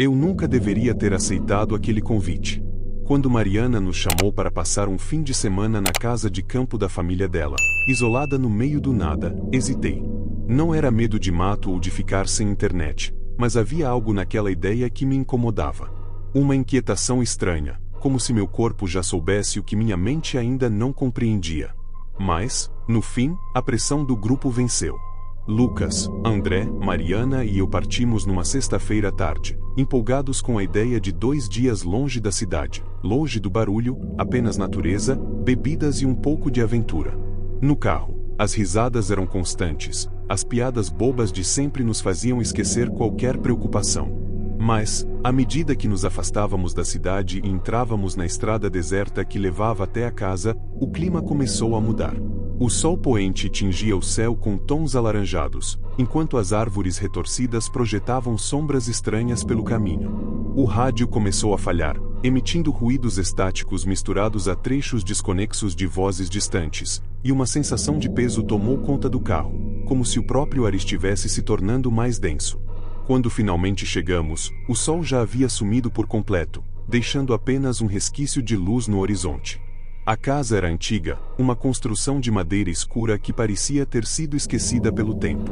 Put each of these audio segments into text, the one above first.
Eu nunca deveria ter aceitado aquele convite. Quando Mariana nos chamou para passar um fim de semana na casa de campo da família dela, isolada no meio do nada, hesitei. Não era medo de mato ou de ficar sem internet, mas havia algo naquela ideia que me incomodava. Uma inquietação estranha, como se meu corpo já soubesse o que minha mente ainda não compreendia. Mas, no fim, a pressão do grupo venceu. Lucas, André, Mariana e eu partimos numa sexta-feira à tarde, empolgados com a ideia de 2 dias longe da cidade, longe do barulho, apenas natureza, bebidas e um pouco de aventura. No carro, as risadas eram constantes, as piadas bobas de sempre nos faziam esquecer qualquer preocupação. Mas, à medida que nos afastávamos da cidade e entrávamos na estrada deserta que levava até a casa, o clima começou a mudar. O sol poente tingia o céu com tons alaranjados, enquanto as árvores retorcidas projetavam sombras estranhas pelo caminho. O rádio começou a falhar, emitindo ruídos estáticos misturados a trechos desconexos de vozes distantes, e uma sensação de peso tomou conta do carro, como se o próprio ar estivesse se tornando mais denso. Quando finalmente chegamos, o sol já havia sumido por completo, deixando apenas um resquício de luz no horizonte. A casa era antiga, uma construção de madeira escura que parecia ter sido esquecida pelo tempo.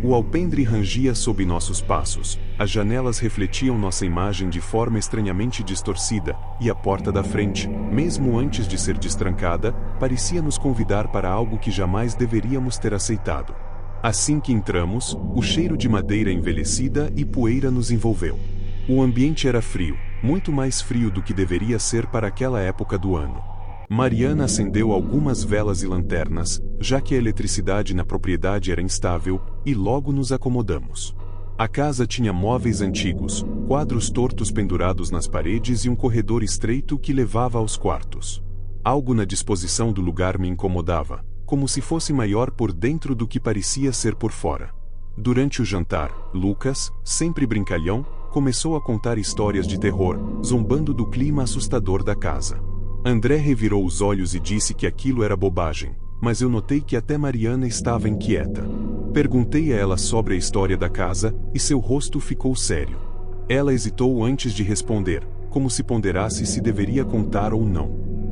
O alpendre rangia sob nossos passos, as janelas refletiam nossa imagem de forma estranhamente distorcida, e a porta da frente, mesmo antes de ser destrancada, parecia nos convidar para algo que jamais deveríamos ter aceitado. Assim que entramos, o cheiro de madeira envelhecida e poeira nos envolveu. O ambiente era frio, muito mais frio do que deveria ser para aquela época do ano. Mariana acendeu algumas velas e lanternas, já que a eletricidade na propriedade era instável, e logo nos acomodamos. A casa tinha móveis antigos, quadros tortos pendurados nas paredes e um corredor estreito que levava aos quartos. Algo na disposição do lugar me incomodava, como se fosse maior por dentro do que parecia ser por fora. Durante o jantar, Lucas, sempre brincalhão, começou a contar histórias de terror, zombando do clima assustador da casa. André revirou os olhos e disse que aquilo era bobagem, mas eu notei que até Mariana estava inquieta. Perguntei a ela sobre a história da casa, e seu rosto ficou sério. Ela hesitou antes de responder, como se ponderasse se deveria contar ou não.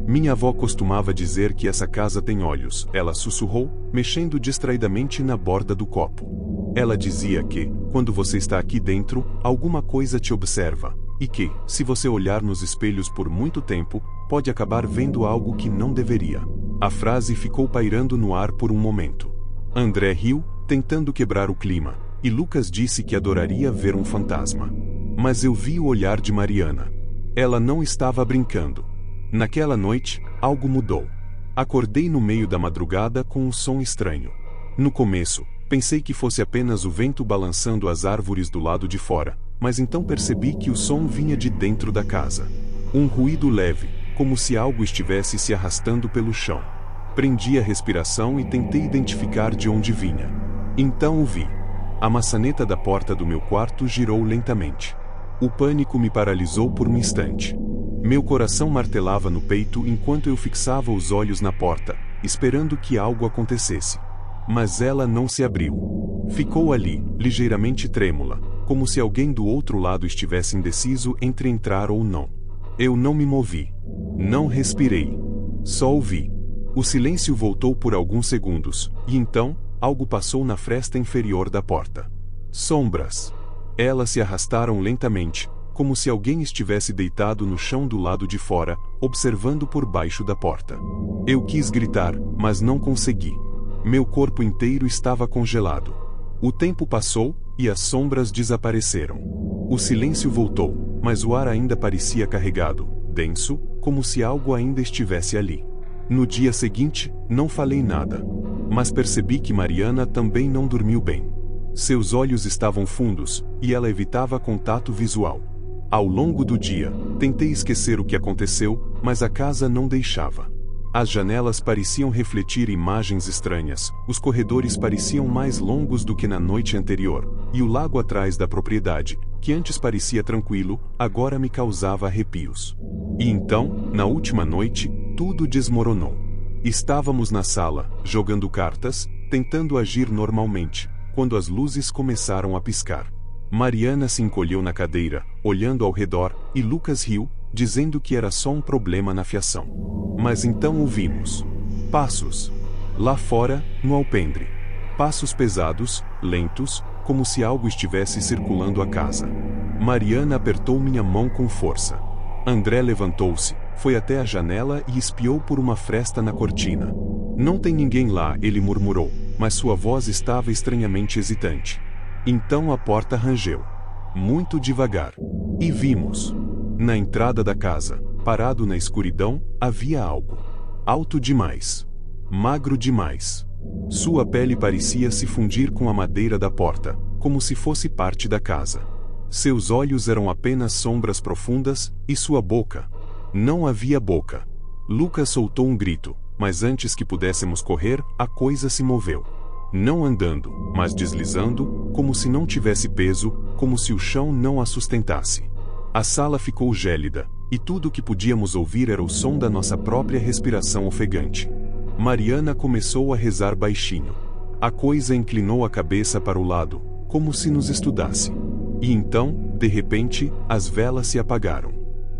Minha avó costumava dizer que essa casa tem olhos, ela sussurrou, mexendo distraidamente na borda do copo. Ela dizia que, quando você está aqui dentro, alguma coisa te observa, e que, se você olhar nos espelhos por muito tempo, pode acabar vendo algo que não deveria. A frase ficou pairando no ar por um momento. André riu, tentando quebrar o clima, e Lucas disse que adoraria ver um fantasma. Mas eu vi o olhar de Mariana. Ela não estava brincando. Naquela noite, algo mudou. Acordei no meio da madrugada com um som estranho. No começo, pensei que fosse apenas o vento balançando as árvores do lado de fora, mas então percebi que o som vinha de dentro da casa. Um ruído leve, como se algo estivesse se arrastando pelo chão. Prendi a respiração e tentei identificar de onde vinha. Então o vi. A maçaneta da porta do meu quarto girou lentamente. O pânico me paralisou por um instante. Meu coração martelava no peito enquanto eu fixava os olhos na porta, esperando que algo acontecesse. Mas ela não se abriu. Ficou ali, ligeiramente trêmula, como se alguém do outro lado estivesse indeciso entre entrar ou não. Eu não me movi. Não respirei. Só ouvi. O silêncio voltou por alguns segundos, e então, algo passou na fresta inferior da porta. Sombras. Elas se arrastaram lentamente, como se alguém estivesse deitado no chão do lado de fora, observando por baixo da porta. Eu quis gritar, mas não consegui. Meu corpo inteiro estava congelado. O tempo passou, e as sombras desapareceram. O silêncio voltou, mas o ar ainda parecia carregado, denso, como se algo ainda estivesse ali. No dia seguinte, não falei nada. Mas percebi que Mariana também não dormiu bem. Seus olhos estavam fundos, e ela evitava contato visual. Ao longo do dia, tentei esquecer o que aconteceu, mas a casa não deixava. As janelas pareciam refletir imagens estranhas, os corredores pareciam mais longos do que na noite anterior, e o lago atrás da propriedade, que antes parecia tranquilo, agora me causava arrepios. E então, na última noite, tudo desmoronou. Estávamos na sala, jogando cartas, tentando agir normalmente, quando as luzes começaram a piscar. Mariana se encolheu na cadeira, olhando ao redor, e Lucas riu, dizendo que era só um problema na fiação. Mas então ouvimos passos. Lá fora, no alpendre. Passos pesados, lentos, como se algo estivesse circulando a casa. Mariana apertou minha mão com força. André levantou-se, foi até a janela e espiou por uma fresta na cortina. Não tem ninguém lá, ele murmurou, mas sua voz estava estranhamente hesitante. Então a porta rangeu. Muito devagar. E vimos. Na entrada da casa, parado na escuridão, havia algo. Alto demais. Magro demais. Sua pele parecia se fundir com a madeira da porta, como se fosse parte da casa. Seus olhos eram apenas sombras profundas, e sua boca. Não havia boca. Lucas soltou um grito, mas antes que pudéssemos correr, a coisa se moveu. Não andando, mas deslizando, como se não tivesse peso, como se o chão não a sustentasse. A sala ficou gélida, e tudo o que podíamos ouvir era o som da nossa própria respiração ofegante. Mariana começou a rezar baixinho. A coisa inclinou a cabeça para o lado, como se nos estudasse. E então, de repente, as velas se apagaram.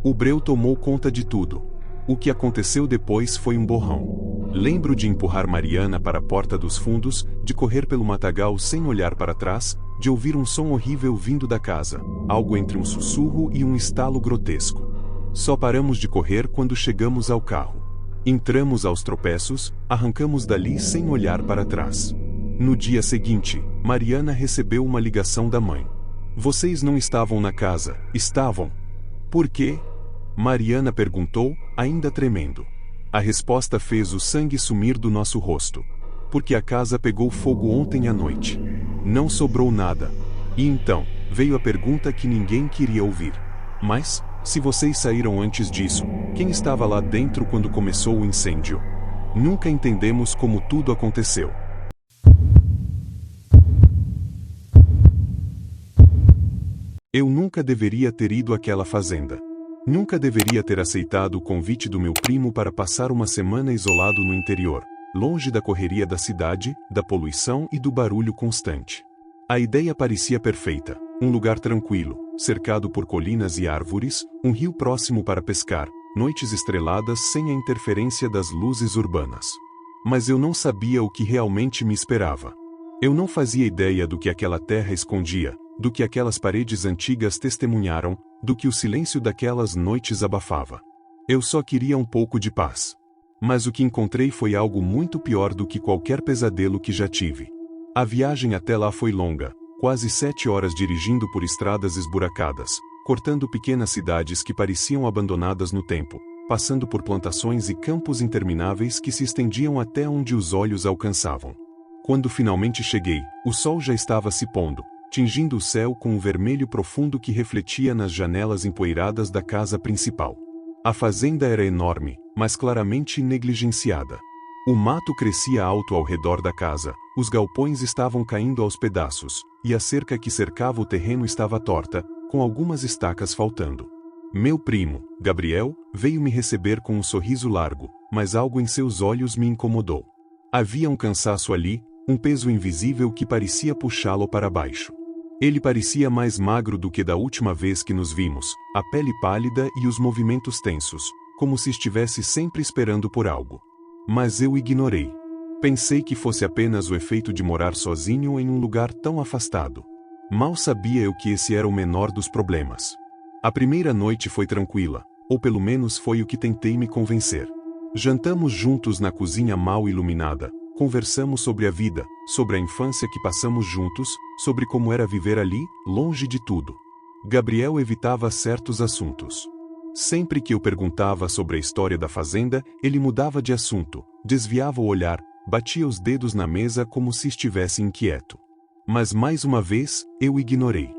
O breu tomou conta de tudo. O que aconteceu depois foi um borrão. Lembro de empurrar Mariana para a porta dos fundos, de correr pelo matagal sem olhar para trás, de ouvir um som horrível vindo da casa, algo entre um sussurro e um estalo grotesco. Só paramos de correr quando chegamos ao carro. Entramos aos tropeços, arrancamos dali sem olhar para trás. No dia seguinte, Mariana recebeu uma ligação da mãe. Vocês não estavam na casa, estavam? Por quê? Mariana perguntou, ainda tremendo. A resposta fez o sangue sumir do nosso rosto. Porque a casa pegou fogo ontem à noite. Não sobrou nada. E então, veio a pergunta que ninguém queria ouvir. Mas, se vocês saíram antes disso, quem estava lá dentro quando começou o incêndio? Nunca entendemos como tudo aconteceu. Eu nunca deveria ter ido àquela fazenda. Nunca deveria ter aceitado o convite do meu primo para passar uma semana isolado no interior, longe da correria da cidade, da poluição e do barulho constante. A ideia parecia perfeita, um lugar tranquilo, cercado por colinas e árvores, um rio próximo para pescar, noites estreladas sem a interferência das luzes urbanas. Mas eu não sabia o que realmente me esperava. Eu não fazia ideia do que aquela terra escondia, do que aquelas paredes antigas testemunharam, do que o silêncio daquelas noites abafava. Eu só queria um pouco de paz. Mas o que encontrei foi algo muito pior do que qualquer pesadelo que já tive. A viagem até lá foi longa, quase 7 horas dirigindo por estradas esburacadas, cortando pequenas cidades que pareciam abandonadas no tempo, passando por plantações e campos intermináveis que se estendiam até onde os olhos alcançavam. Quando finalmente cheguei, o sol já estava se pondo, tingindo o céu com um vermelho profundo que refletia nas janelas empoeiradas da casa principal. A fazenda era enorme, mas claramente negligenciada. O mato crescia alto ao redor da casa, os galpões estavam caindo aos pedaços, e a cerca que cercava o terreno estava torta, com algumas estacas faltando. Meu primo, Gabriel, veio me receber com um sorriso largo, mas algo em seus olhos me incomodou. Havia um cansaço ali, um peso invisível que parecia puxá-lo para baixo. Ele parecia mais magro do que da última vez que nos vimos, a pele pálida e os movimentos tensos, como se estivesse sempre esperando por algo. Mas eu ignorei. Pensei que fosse apenas o efeito de morar sozinho em um lugar tão afastado. Mal sabia eu que esse era o menor dos problemas. A primeira noite foi tranquila, ou pelo menos foi o que tentei me convencer. Jantamos juntos na cozinha mal iluminada, conversamos sobre a vida, sobre a infância que passamos juntos, sobre como era viver ali, longe de tudo. Gabriel evitava certos assuntos. Sempre que eu perguntava sobre a história da fazenda, ele mudava de assunto, desviava o olhar, batia os dedos na mesa como se estivesse inquieto. Mas mais uma vez, eu ignorei.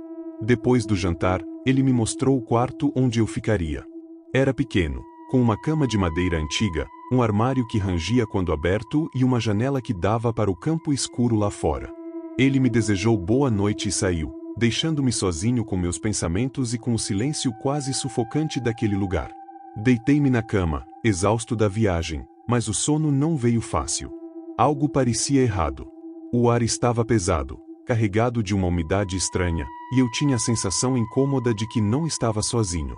Depois do jantar, ele me mostrou o quarto onde eu ficaria. Era pequeno, com uma cama de madeira antiga, um armário que rangia quando aberto e uma janela que dava para o campo escuro lá fora. Ele me desejou boa noite e saiu, deixando-me sozinho com meus pensamentos e com o silêncio quase sufocante daquele lugar. Deitei-me na cama, exausto da viagem, mas o sono não veio fácil. Algo parecia errado. O ar estava pesado, carregado de uma umidade estranha, e eu tinha a sensação incômoda de que não estava sozinho.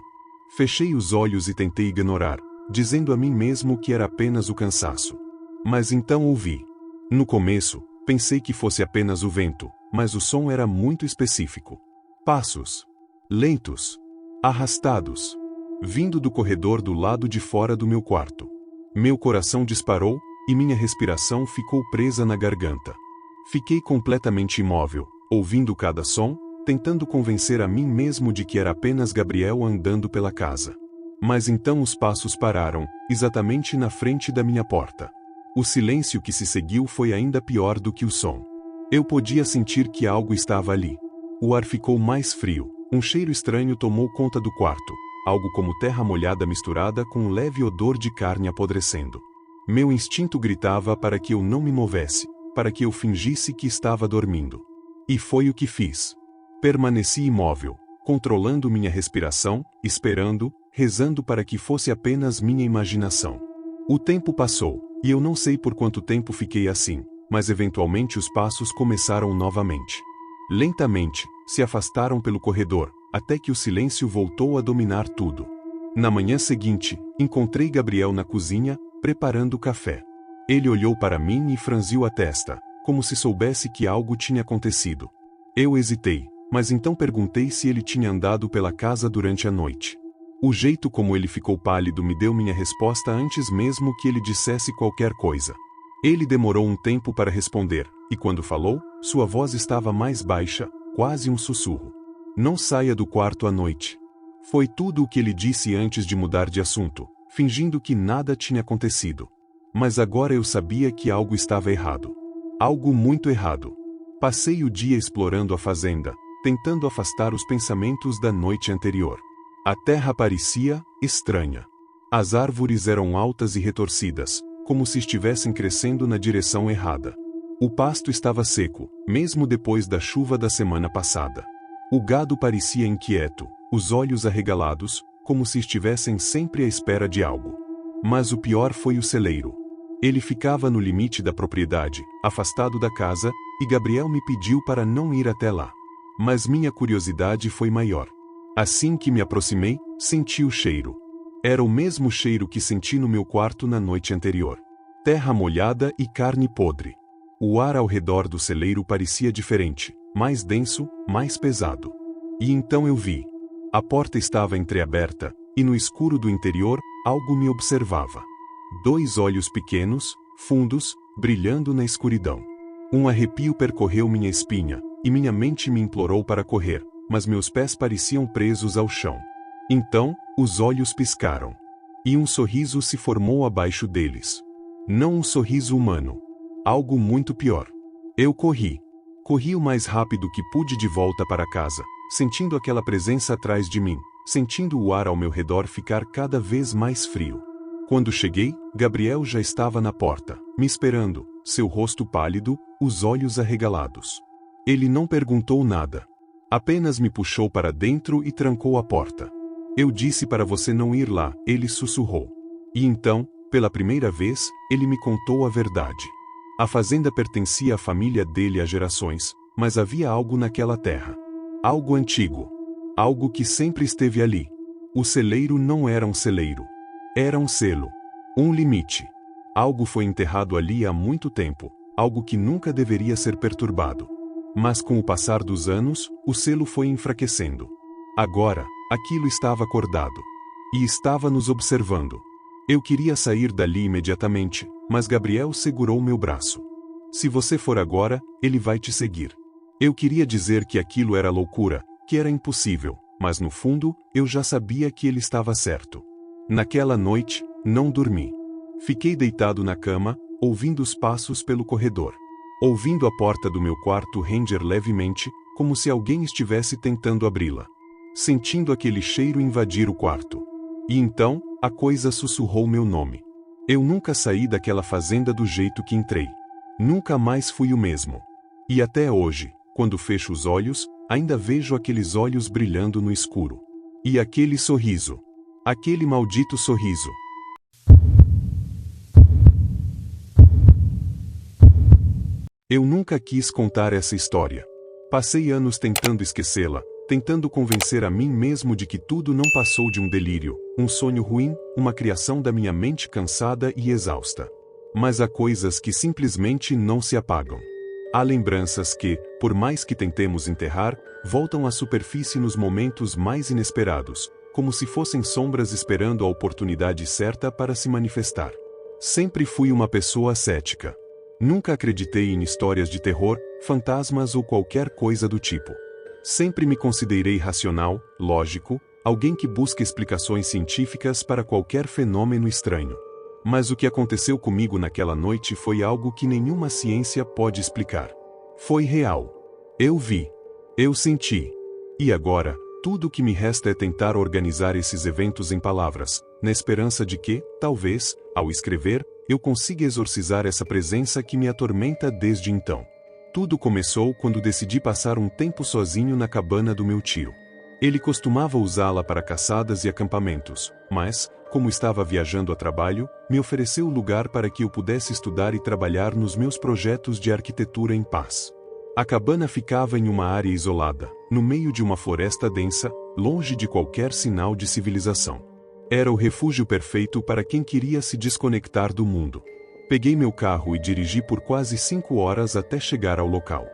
Fechei os olhos e tentei ignorar, dizendo a mim mesmo que era apenas o cansaço. Mas então ouvi. No começo, pensei que fosse apenas o vento, mas o som era muito específico. Passos. Lentos. Arrastados. Vindo do corredor do lado de fora do meu quarto. Meu coração disparou, e minha respiração ficou presa na garganta. Fiquei completamente imóvel, ouvindo cada som, tentando convencer a mim mesmo de que era apenas Gabriel andando pela casa. Mas então os passos pararam, exatamente na frente da minha porta. O silêncio que se seguiu foi ainda pior do que o som. Eu podia sentir que algo estava ali. O ar ficou mais frio, um cheiro estranho tomou conta do quarto, algo como terra molhada misturada com um leve odor de carne apodrecendo. Meu instinto gritava para que eu não me movesse, para que eu fingisse que estava dormindo. E foi o que fiz. Permaneci imóvel, controlando minha respiração, esperando, rezando para que fosse apenas minha imaginação. O tempo passou, e eu não sei por quanto tempo fiquei assim, mas eventualmente os passos começaram novamente. Lentamente, se afastaram pelo corredor, até que o silêncio voltou a dominar tudo. Na manhã seguinte, encontrei Gabriel na cozinha, preparando o café. Ele olhou para mim e franziu a testa, como se soubesse que algo tinha acontecido. Eu hesitei, mas então perguntei se ele tinha andado pela casa durante a noite. O jeito como ele ficou pálido me deu minha resposta antes mesmo que ele dissesse qualquer coisa. Ele demorou um tempo para responder, e quando falou, sua voz estava mais baixa, quase um sussurro. Não saia do quarto à noite. Foi tudo o que ele disse antes de mudar de assunto, fingindo que nada tinha acontecido. Mas agora eu sabia que algo estava errado. Algo muito errado. Passei o dia explorando a fazenda, tentando afastar os pensamentos da noite anterior. A terra parecia estranha. As árvores eram altas e retorcidas, como se estivessem crescendo na direção errada. O pasto estava seco, mesmo depois da chuva da semana passada. O gado parecia inquieto, os olhos arregalados, como se estivessem sempre à espera de algo. Mas o pior foi o celeiro. Ele ficava no limite da propriedade, afastado da casa, e Gabriel me pediu para não ir até lá. Mas minha curiosidade foi maior. Assim que me aproximei, senti o cheiro. Era o mesmo cheiro que senti no meu quarto na noite anterior. Terra molhada e carne podre. O ar ao redor do celeiro parecia diferente, mais denso, mais pesado. E então eu vi. A porta estava entreaberta, e no escuro do interior, algo me observava. 2 olhos pequenos, fundos, brilhando na escuridão. Um arrepio percorreu minha espinha, e minha mente me implorou para correr, mas meus pés pareciam presos ao chão. Então, os olhos piscaram. E um sorriso se formou abaixo deles. Não um sorriso humano. Algo muito pior. Eu corri. Corri o mais rápido que pude de volta para casa, sentindo aquela presença atrás de mim, sentindo o ar ao meu redor ficar cada vez mais frio. Quando cheguei, Gabriel já estava na porta, me esperando, seu rosto pálido, os olhos arregalados. Ele não perguntou nada. Apenas me puxou para dentro e trancou a porta. Eu disse para você não ir lá, ele sussurrou. E então, pela primeira vez, ele me contou a verdade. A fazenda pertencia à família dele há gerações, mas havia algo naquela terra. Algo antigo. Algo que sempre esteve ali. O celeiro não era um celeiro. Era um selo. Um limite. Algo foi enterrado ali há muito tempo, algo que nunca deveria ser perturbado. Mas com o passar dos anos, o selo foi enfraquecendo. Agora, aquilo estava acordado. E estava nos observando. Eu queria sair dali imediatamente, mas Gabriel segurou meu braço. Se você for agora, ele vai te seguir. Eu queria dizer que aquilo era loucura, que era impossível, mas no fundo, eu já sabia que ele estava certo. Naquela noite, não dormi. Fiquei deitado na cama, ouvindo os passos pelo corredor. Ouvindo a porta do meu quarto ranger levemente, como se alguém estivesse tentando abri-la. Sentindo aquele cheiro invadir o quarto. E então, a coisa sussurrou meu nome. Eu nunca saí daquela fazenda do jeito que entrei. Nunca mais fui o mesmo. E até hoje, quando fecho os olhos, ainda vejo aqueles olhos brilhando no escuro. E aquele sorriso. Aquele maldito sorriso. Eu nunca quis contar essa história. Passei anos tentando esquecê-la, tentando convencer a mim mesmo de que tudo não passou de um delírio, um sonho ruim, uma criação da minha mente cansada e exausta. Mas há coisas que simplesmente não se apagam. Há lembranças que, por mais que tentemos enterrar, voltam à superfície nos momentos mais inesperados, como se fossem sombras esperando a oportunidade certa para se manifestar. Sempre fui uma pessoa cética. Nunca acreditei em histórias de terror, fantasmas ou qualquer coisa do tipo. Sempre me considerei racional, lógico, alguém que busca explicações científicas para qualquer fenômeno estranho. Mas o que aconteceu comigo naquela noite foi algo que nenhuma ciência pode explicar. Foi real. Eu vi. Eu senti. E agora, tudo o que me resta é tentar organizar esses eventos em palavras, na esperança de que, talvez, ao escrever, eu consiga exorcizar essa presença que me atormenta desde então. Tudo começou quando decidi passar um tempo sozinho na cabana do meu tio. Ele costumava usá-la para caçadas e acampamentos, mas, como estava viajando a trabalho, me ofereceu lugar para que eu pudesse estudar e trabalhar nos meus projetos de arquitetura em paz. A cabana ficava em uma área isolada, no meio de uma floresta densa, longe de qualquer sinal de civilização. Era o refúgio perfeito para quem queria se desconectar do mundo. Peguei meu carro e dirigi por quase 5 horas até chegar ao local.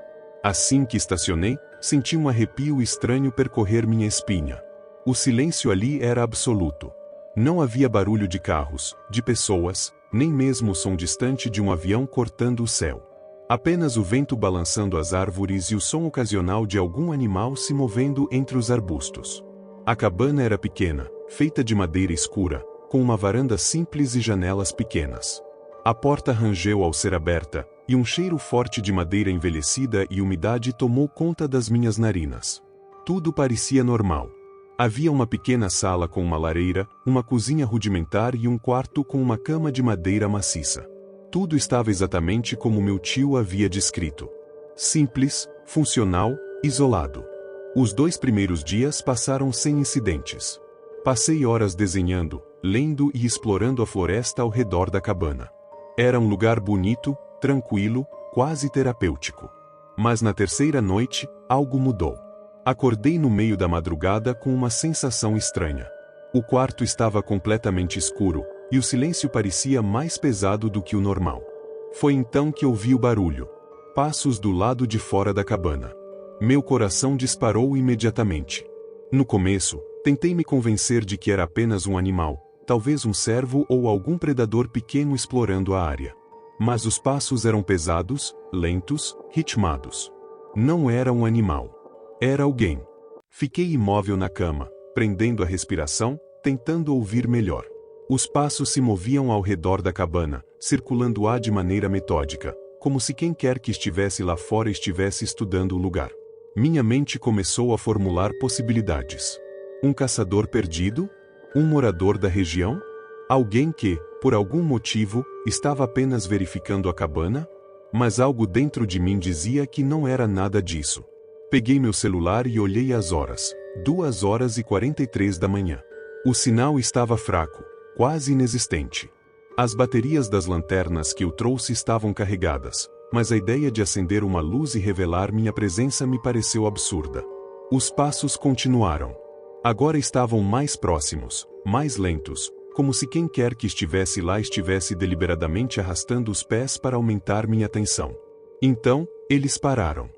Assim que estacionei, senti um arrepio estranho percorrer minha espinha. O silêncio ali era absoluto. Não havia barulho de carros, de pessoas, nem mesmo o som distante de um avião cortando o céu. Apenas o vento balançando as árvores e o som ocasional de algum animal se movendo entre os arbustos. A cabana era pequena, feita de madeira escura, com uma varanda simples e janelas pequenas. A porta rangeu ao ser aberta, e um cheiro forte de madeira envelhecida e umidade tomou conta das minhas narinas. Tudo parecia normal. Havia uma pequena sala com uma lareira, uma cozinha rudimentar e um quarto com uma cama de madeira maciça. Tudo estava exatamente como meu tio havia descrito. Simples, funcional, isolado. Os 2 primeiros dias passaram sem incidentes. Passei horas desenhando, lendo e explorando a floresta ao redor da cabana. Era um lugar bonito, tranquilo, quase terapêutico. Mas na terceira noite, algo mudou. Acordei no meio da madrugada com uma sensação estranha. O quarto estava completamente escuro, e o silêncio parecia mais pesado do que o normal. Foi então que ouvi o barulho. Passos do lado de fora da cabana. Meu coração disparou imediatamente. No começo, tentei me convencer de que era apenas um animal, talvez um cervo ou algum predador pequeno explorando a área. Mas os passos eram pesados, lentos, ritmados. Não era um animal. Era alguém. Fiquei imóvel na cama, prendendo a respiração, tentando ouvir melhor. Os passos se moviam ao redor da cabana, circulando-a de maneira metódica, como se quem quer que estivesse lá fora estivesse estudando o lugar. Minha mente começou a formular possibilidades. Um caçador perdido? Um morador da região? Alguém que, por algum motivo, estava apenas verificando a cabana? Mas algo dentro de mim dizia que não era nada disso. Peguei meu celular e olhei as horas. 2h43 da manhã. O sinal estava fraco, quase inexistente. As baterias das lanternas que eu trouxe estavam carregadas, mas a ideia de acender uma luz e revelar minha presença me pareceu absurda. Os passos continuaram. Agora estavam mais próximos, mais lentos, como se quem quer que estivesse lá estivesse deliberadamente arrastando os pés para aumentar minha atenção. Então, eles pararam.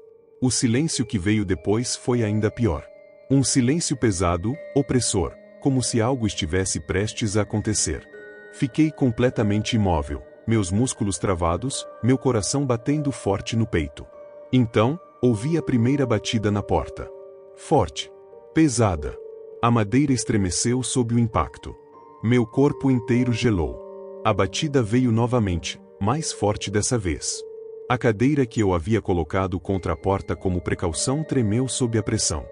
O silêncio que veio depois foi ainda pior. Um silêncio pesado, opressor, como se algo estivesse prestes a acontecer. Fiquei completamente imóvel, meus músculos travados, meu coração batendo forte no peito. Então, ouvi a primeira batida na porta. Forte. Pesada. A madeira estremeceu sob o impacto. Meu corpo inteiro gelou. A batida veio novamente, mais forte dessa vez. A cadeira que eu havia colocado contra a porta como precaução tremeu sob a pressão.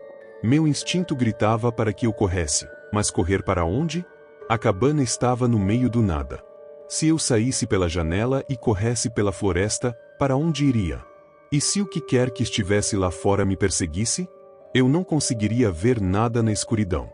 Meu instinto gritava para que eu corresse, mas correr para onde? A cabana estava no meio do nada. Se eu saísse pela janela e corresse pela floresta, para onde iria? E se o que quer que estivesse lá fora me perseguisse? Eu não conseguiria ver nada na escuridão.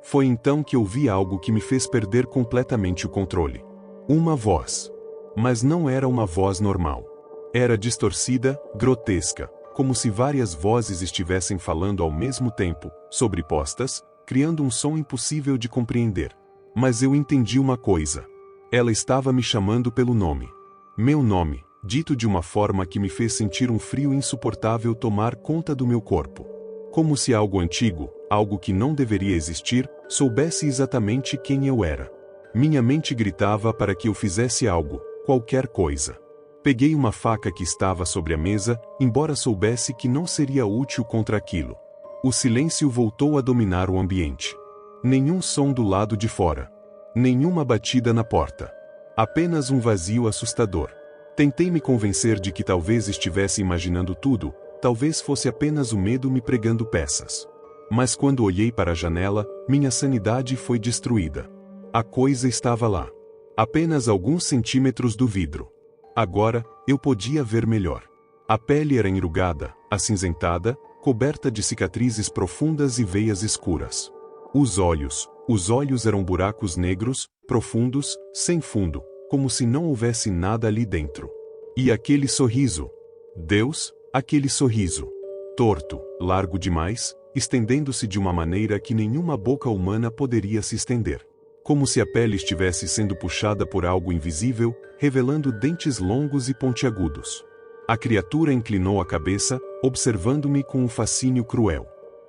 Foi então que ouvi algo que me fez perder completamente o controle. Uma voz. Mas não era uma voz normal. Era distorcida, grotesca, como se várias vozes estivessem falando ao mesmo tempo, sobrepostas, criando um som impossível de compreender. Mas eu entendi uma coisa. Ela estava me chamando pelo nome. Meu nome, dito de uma forma que me fez sentir um frio insuportável tomar conta do meu corpo. Como se algo antigo, algo que não deveria existir, soubesse exatamente quem eu era. Minha mente gritava para que eu fizesse algo, qualquer coisa. Peguei uma faca que estava sobre a mesa, embora soubesse que não seria útil contra aquilo. O silêncio voltou a dominar o ambiente. Nenhum som do lado de fora. Nenhuma batida na porta. Apenas um vazio assustador. Tentei me convencer de que talvez estivesse imaginando tudo, talvez fosse apenas o medo me pregando peças. Mas quando olhei para a janela, minha sanidade foi destruída. A coisa estava lá. Apenas alguns centímetros do vidro. Agora, eu podia ver melhor. A pele era enrugada, acinzentada, coberta de cicatrizes profundas e veias escuras. Os olhos eram buracos negros, profundos, sem fundo, como se não houvesse nada ali dentro. E aquele sorriso. Deus, aquele sorriso. Torto, largo demais, estendendo-se de uma maneira que nenhuma boca humana poderia se estender. Como se a pele estivesse sendo puxada por algo invisível, revelando dentes longos e pontiagudos. A criatura inclinou a cabeça, observando-me com um fascínio cruel.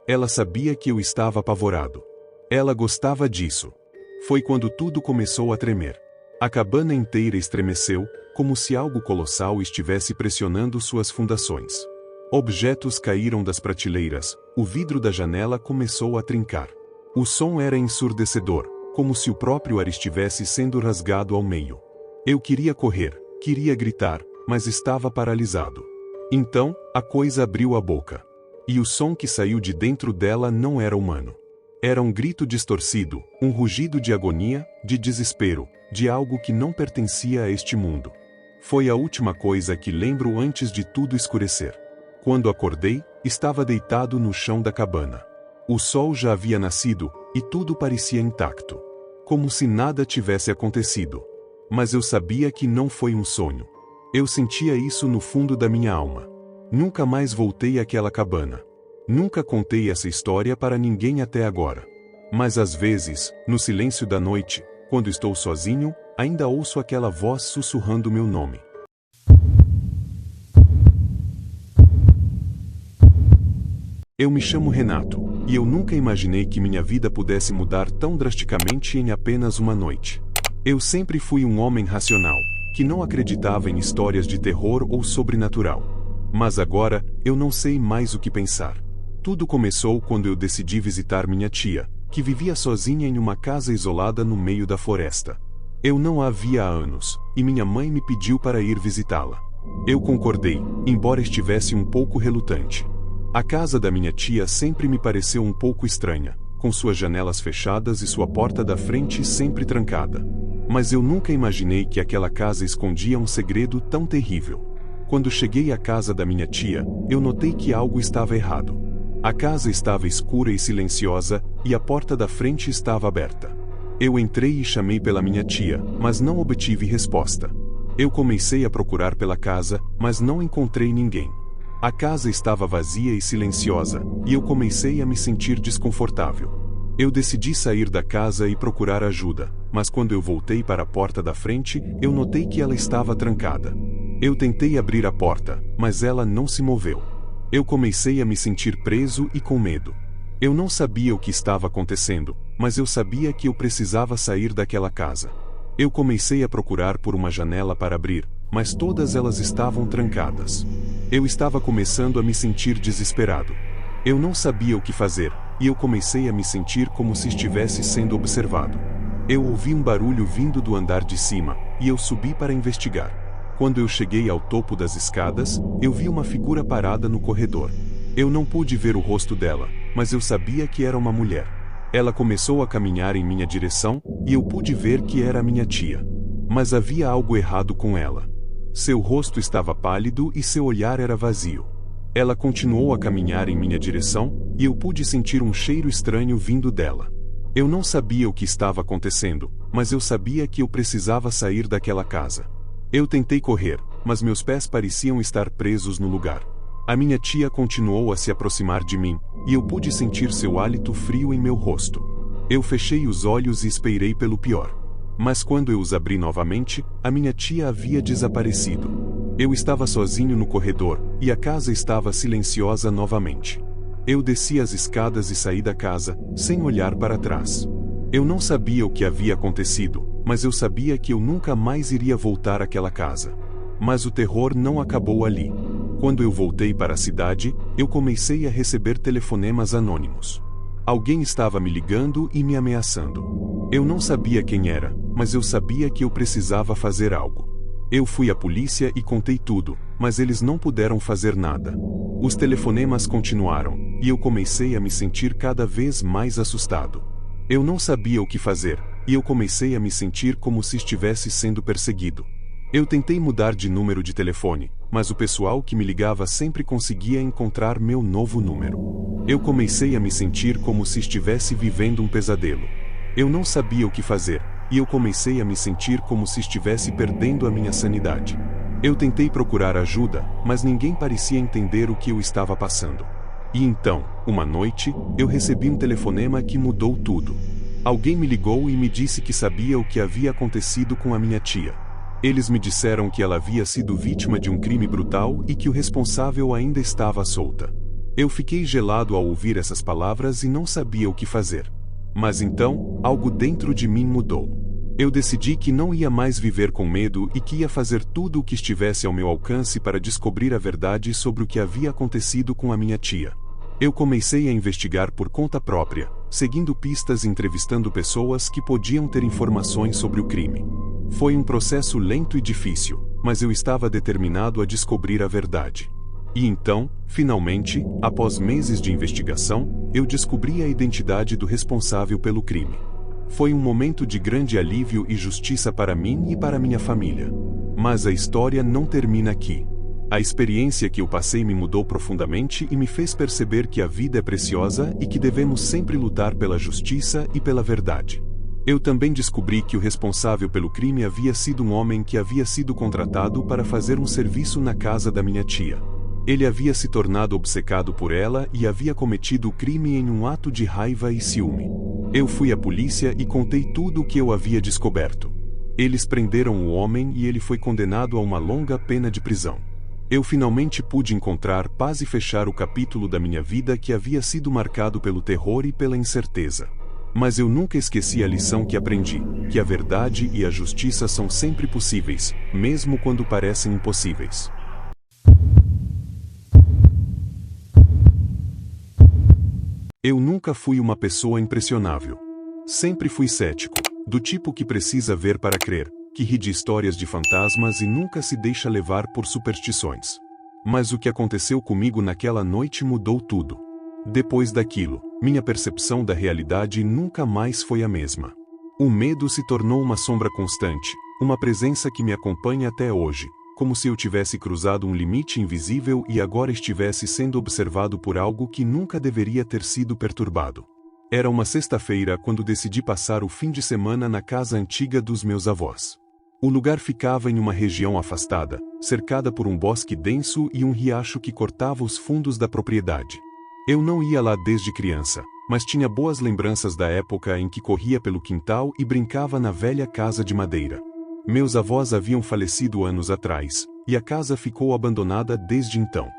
Ela sabia que eu estava apavorado. Ela gostava disso. Foi quando tudo começou a tremer. A cabana inteira estremeceu, como se algo colossal estivesse pressionando suas fundações. Objetos caíram das prateleiras, o vidro da janela começou a trincar. O som era ensurdecedor, como se o próprio ar estivesse sendo rasgado ao meio. Eu queria correr, queria gritar, mas estava paralisado. Então, a coisa abriu a boca. E o som que saiu de dentro dela não era humano. Era um grito distorcido, um rugido de agonia, de desespero, de algo que não pertencia a este mundo. Foi a última coisa que lembro antes de tudo escurecer. Quando acordei, estava deitado no chão da cabana. O sol já havia nascido, e tudo parecia intacto. Como se nada tivesse acontecido. Mas eu sabia que não foi um sonho. Eu sentia isso no fundo da minha alma. Nunca mais voltei àquela cabana. Nunca contei essa história para ninguém até agora. Mas às vezes, no silêncio da noite, quando estou sozinho, ainda ouço aquela voz sussurrando meu nome. Eu me chamo Renato, e eu nunca imaginei que minha vida pudesse mudar tão drasticamente em apenas uma noite. Eu sempre fui um homem racional, que não acreditava em histórias de terror ou sobrenatural. Mas agora, eu não sei mais o que pensar. Tudo começou quando eu decidi visitar minha tia, que vivia sozinha em uma casa isolada no meio da floresta. Eu não a via há anos, e minha mãe me pediu para ir visitá-la. Eu concordei, embora estivesse um pouco relutante. A casa da minha tia sempre me pareceu um pouco estranha, com suas janelas fechadas e sua porta da frente sempre trancada. Mas eu nunca imaginei que aquela casa escondia um segredo tão terrível. Quando cheguei à casa da minha tia, eu notei que algo estava errado. A casa estava escura e silenciosa, e a porta da frente estava aberta. Eu entrei e chamei pela minha tia, mas não obtive resposta. Eu comecei a procurar pela casa, mas não encontrei ninguém. A casa estava vazia e silenciosa, e eu comecei a me sentir desconfortável. Eu decidi sair da casa e procurar ajuda, mas quando eu voltei para a porta da frente, eu notei que ela estava trancada. Eu tentei abrir a porta, mas ela não se moveu. Eu comecei a me sentir preso e com medo. Eu não sabia o que estava acontecendo, mas eu sabia que eu precisava sair daquela casa. Eu comecei a procurar por uma janela para abrir, mas todas elas estavam trancadas. Eu estava começando a me sentir desesperado. Eu não sabia o que fazer, e eu comecei a me sentir como se estivesse sendo observado. Eu ouvi um barulho vindo do andar de cima, e eu subi para investigar. Quando eu cheguei ao topo das escadas, eu vi uma figura parada no corredor. Eu não pude ver o rosto dela, mas eu sabia que era uma mulher. Ela começou a caminhar em minha direção, e eu pude ver que era minha tia. Mas havia algo errado com ela. Seu rosto estava pálido e seu olhar era vazio. Ela continuou a caminhar em minha direção, e eu pude sentir um cheiro estranho vindo dela. Eu não sabia o que estava acontecendo, mas eu sabia que eu precisava sair daquela casa. Eu tentei correr, mas meus pés pareciam estar presos no lugar. A minha tia continuou a se aproximar de mim, e eu pude sentir seu hálito frio em meu rosto. Eu fechei os olhos e esperei pelo pior. Mas quando eu os abri novamente, a minha tia havia desaparecido. Eu estava sozinho no corredor, e a casa estava silenciosa novamente. Eu desci as escadas e saí da casa, sem olhar para trás. Eu não sabia o que havia acontecido, mas eu sabia que eu nunca mais iria voltar àquela casa. Mas o terror não acabou ali. Quando eu voltei para a cidade, eu comecei a receber telefonemas anônimos. Alguém estava me ligando e me ameaçando. Eu não sabia quem era, mas eu sabia que eu precisava fazer algo. Eu fui à polícia e contei tudo, mas eles não puderam fazer nada. Os telefonemas continuaram, e eu comecei a me sentir cada vez mais assustado. Eu não sabia o que fazer, e eu comecei a me sentir como se estivesse sendo perseguido. Eu tentei mudar de número de telefone, mas o pessoal que me ligava sempre conseguia encontrar meu novo número. Eu comecei a me sentir como se estivesse vivendo um pesadelo. Eu não sabia o que fazer, e eu comecei a me sentir como se estivesse perdendo a minha sanidade. Eu tentei procurar ajuda, mas ninguém parecia entender o que eu estava passando. E então, uma noite, eu recebi um telefonema que mudou tudo. Alguém me ligou e me disse que sabia o que havia acontecido com a minha tia. Eles me disseram que ela havia sido vítima de um crime brutal e que o responsável ainda estava solta. Eu fiquei gelado ao ouvir essas palavras e não sabia o que fazer. Mas então, algo dentro de mim mudou. Eu decidi que não ia mais viver com medo e que ia fazer tudo o que estivesse ao meu alcance para descobrir a verdade sobre o que havia acontecido com a minha tia. Eu comecei a investigar por conta própria, seguindo pistas e entrevistando pessoas que podiam ter informações sobre o crime. Foi um processo lento e difícil, mas eu estava determinado a descobrir a verdade. E então, finalmente, após meses de investigação, eu descobri a identidade do responsável pelo crime. Foi um momento de grande alívio e justiça para mim e para minha família. Mas a história não termina aqui. A experiência que eu passei me mudou profundamente e me fez perceber que a vida é preciosa e que devemos sempre lutar pela justiça e pela verdade. Eu também descobri que o responsável pelo crime havia sido um homem que havia sido contratado para fazer um serviço na casa da minha tia. Ele havia se tornado obcecado por ela e havia cometido o crime em um ato de raiva e ciúme. Eu fui à polícia e contei tudo o que eu havia descoberto. Eles prenderam o homem e ele foi condenado a uma longa pena de prisão. Eu finalmente pude encontrar paz e fechar o capítulo da minha vida que havia sido marcado pelo terror e pela incerteza. Mas eu nunca esqueci a lição que aprendi, que a verdade e a justiça são sempre possíveis, mesmo quando parecem impossíveis. Eu nunca fui uma pessoa impressionável. Sempre fui cético, do tipo que precisa ver para crer, que ri de histórias de fantasmas e nunca se deixa levar por superstições. Mas o que aconteceu comigo naquela noite mudou tudo. Depois daquilo, minha percepção da realidade nunca mais foi a mesma. O medo se tornou uma sombra constante, uma presença que me acompanha até hoje, como se eu tivesse cruzado um limite invisível e agora estivesse sendo observado por algo que nunca deveria ter sido perturbado. Era uma sexta-feira quando decidi passar o fim de semana na casa antiga dos meus avós. O lugar ficava em uma região afastada, cercada por um bosque denso e um riacho que cortava os fundos da propriedade. Eu não ia lá desde criança, mas tinha boas lembranças da época em que corria pelo quintal e brincava na velha casa de madeira. Meus avós haviam falecido anos atrás, e a casa ficou abandonada desde então.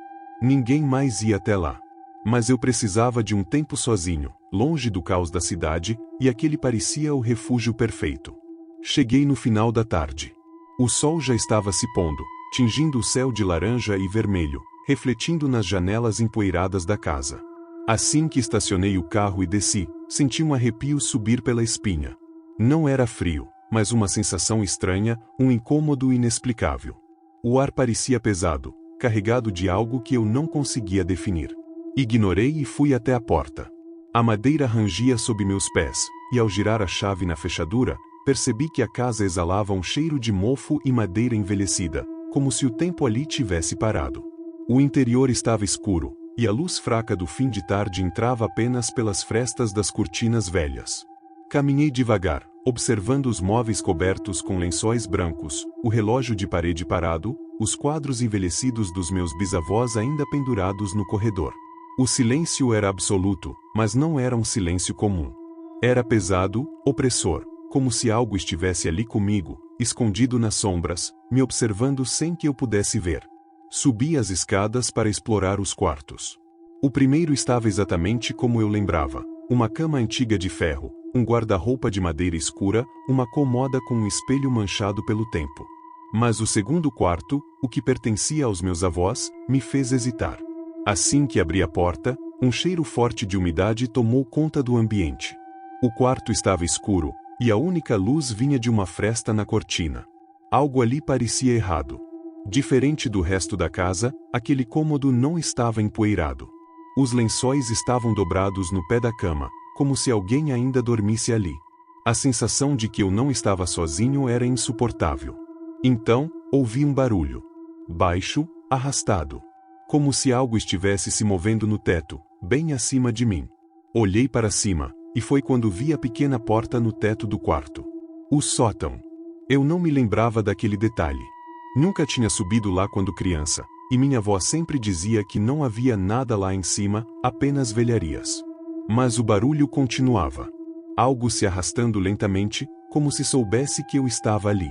Ninguém mais ia até lá. Mas eu precisava de um tempo sozinho, longe do caos da cidade, e aquele parecia o refúgio perfeito. Cheguei no final da tarde. O sol já estava se pondo, tingindo o céu de laranja e vermelho, refletindo nas janelas empoeiradas da casa. Assim que estacionei o carro e desci, senti um arrepio subir pela espinha. Não era frio, mas uma sensação estranha, um incômodo inexplicável. O ar parecia pesado, carregado de algo que eu não conseguia definir. Ignorei e fui até a porta. A madeira rangia sob meus pés, e ao girar a chave na fechadura, percebi que a casa exalava um cheiro de mofo e madeira envelhecida, como se o tempo ali tivesse parado. O interior estava escuro, e a luz fraca do fim de tarde entrava apenas pelas frestas das cortinas velhas. Caminhei devagar, observando os móveis cobertos com lençóis brancos, o relógio de parede parado, os quadros envelhecidos dos meus bisavós ainda pendurados no corredor. O silêncio era absoluto, mas não era um silêncio comum. Era pesado, opressor, como se algo estivesse ali comigo, escondido nas sombras, me observando sem que eu pudesse ver. Subi as escadas para explorar os quartos. O primeiro estava exatamente como eu lembrava: uma cama antiga de ferro, um guarda-roupa de madeira escura, uma cômoda com um espelho manchado pelo tempo. Mas o segundo quarto, o que pertencia aos meus avós, me fez hesitar. Assim que abri a porta, um cheiro forte de umidade tomou conta do ambiente. O quarto estava escuro, e a única luz vinha de uma fresta na cortina. Algo ali parecia errado. Diferente do resto da casa, aquele cômodo não estava empoeirado. Os lençóis estavam dobrados no pé da cama, como se alguém ainda dormisse ali. A sensação de que eu não estava sozinho era insuportável. Então, ouvi um barulho. Baixo, arrastado. Como se algo estivesse se movendo no teto, bem acima de mim. Olhei para cima, e foi quando vi a pequena porta no teto do quarto. O sótão. Eu não me lembrava daquele detalhe. Nunca tinha subido lá quando criança, e minha avó sempre dizia que não havia nada lá em cima, apenas velharias. Mas o barulho continuava. Algo se arrastando lentamente, como se soubesse que eu estava ali.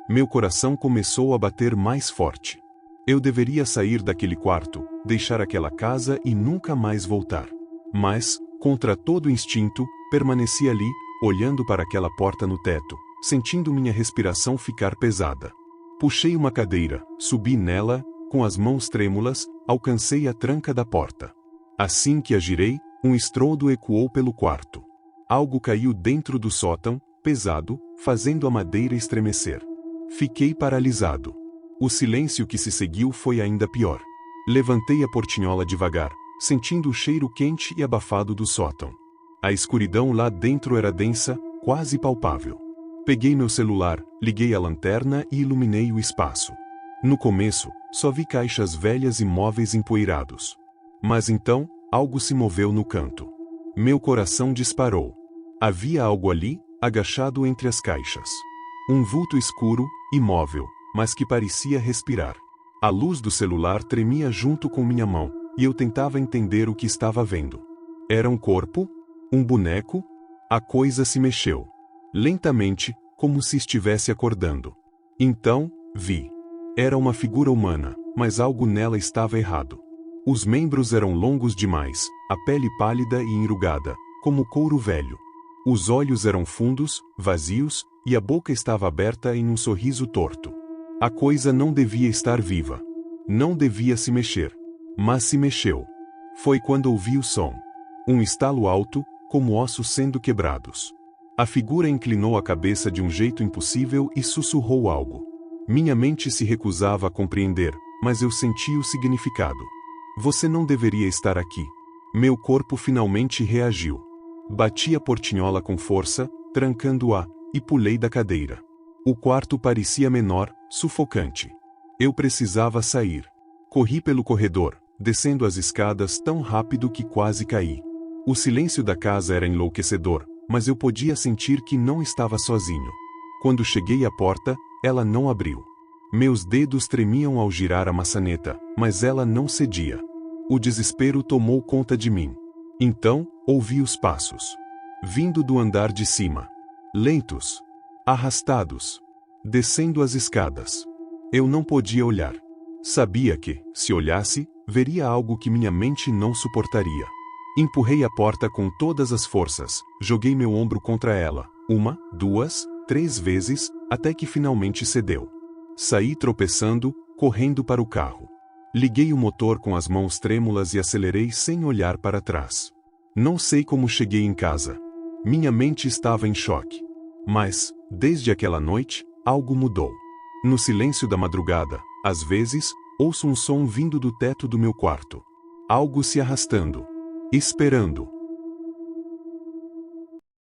Meu coração começou a bater mais forte. Eu deveria sair daquele quarto, deixar aquela casa e nunca mais voltar. Mas, contra todo instinto, permaneci ali, olhando para aquela porta no teto, sentindo minha respiração ficar pesada. Puxei uma cadeira, subi nela, com as mãos trêmulas, alcancei a tranca da porta. Assim que a girei, um estrondo ecoou pelo quarto. Algo caiu dentro do sótão, pesado, fazendo a madeira estremecer. Fiquei paralisado. O silêncio que se seguiu foi ainda pior. Levantei a portinhola devagar, sentindo o cheiro quente e abafado do sótão. A escuridão lá dentro era densa, quase palpável. Peguei meu celular, liguei a lanterna e iluminei o espaço. No começo, só vi caixas velhas e móveis empoeirados. Mas então, algo se moveu no canto. Meu coração disparou. Havia algo ali, agachado entre as caixas. Um vulto escuro, imóvel, mas que parecia respirar. A luz do celular tremia junto com minha mão, e eu tentava entender o que estava vendo. Era um corpo? Um boneco? A coisa se mexeu. Lentamente, como se estivesse acordando. Então, vi. Era uma figura humana, mas algo nela estava errado. Os membros eram longos demais, a pele pálida e enrugada, como couro velho. Os olhos eram fundos, vazios, e a boca estava aberta em um sorriso torto. A coisa não devia estar viva. Não devia se mexer. Mas se mexeu. Foi quando ouvi o som. Um estalo alto, como ossos sendo quebrados. A figura inclinou a cabeça de um jeito impossível e sussurrou algo. Minha mente se recusava a compreender, mas eu senti o significado. Você não deveria estar aqui. Meu corpo finalmente reagiu. Bati a portinhola com força, trancando-a, e pulei da cadeira. O quarto parecia menor, sufocante. Eu precisava sair. Corri pelo corredor, descendo as escadas tão rápido que quase caí. O silêncio da casa era enlouquecedor, mas eu podia sentir que não estava sozinho. Quando cheguei à porta, ela não abriu. Meus dedos tremiam ao girar a maçaneta, mas ela não cedia. O desespero tomou conta de mim. Então, ouvi os passos. Vindo do andar de cima. Lentos. Arrastados. Descendo as escadas. Eu não podia olhar. Sabia que, se olhasse, veria algo que minha mente não suportaria. Empurrei a porta com todas as forças, joguei meu ombro contra ela, 1, 2, 3 vezes, até que finalmente cedeu. Saí tropeçando, correndo para o carro. Liguei o motor com as mãos trêmulas e acelerei sem olhar para trás. Não sei como cheguei em casa. Minha mente estava em choque. Mas, desde aquela noite, algo mudou. No silêncio da madrugada, às vezes, ouço um som vindo do teto do meu quarto. Algo se arrastando. Esperando.